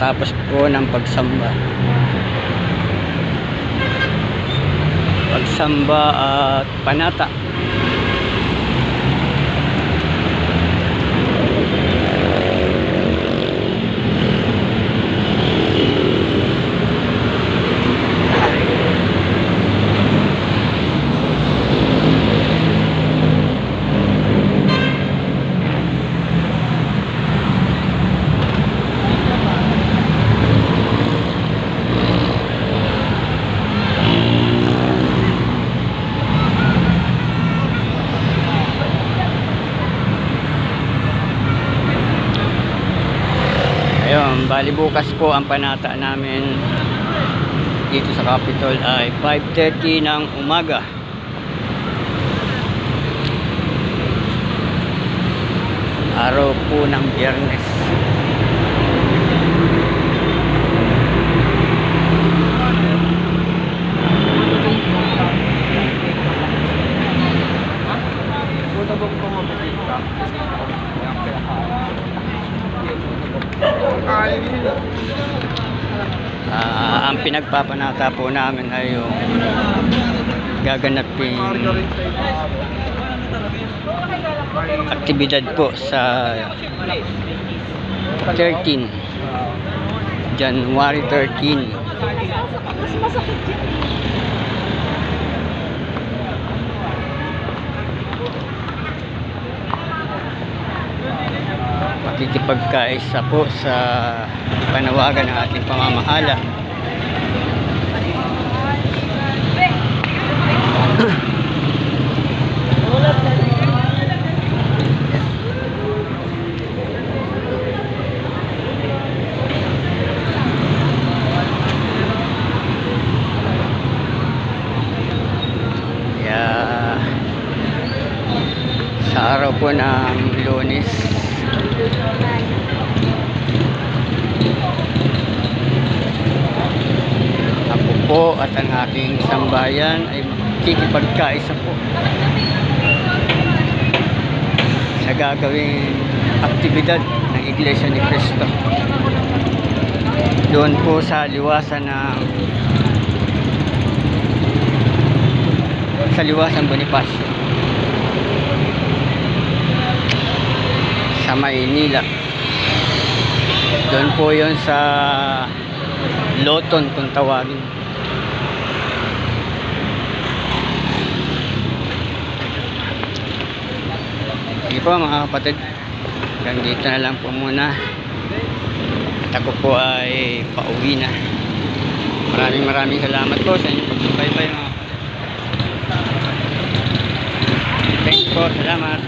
kakatapos po ng pagsamba at panata. Ayun, bali bukas po ang panata namin dito sa Capitol ay 5:30 ng umaga. Araw po ng Biyernes. Ang pinagpapanata po namin ay yung gaganapin aktibidad po sa 13 January 13. Makikipagkaisa po sa panawagan ng ating pamamahala. Sa araw po ng Lunes, ako po at ang aking sambayan ay makikipagkaisa po sa gagawing aktibidad ng Iglesia ni Cristo doon po sa liwasan Bonifacio sa Maynila. Doon po yon sa Loton kung tawagin. Sige po mga kapatid, hanggang dito na lang po muna at ako po ay pauwi na. Maraming salamat po sa inyong pagsubaybay mga kapatid. Thanks po, salamat.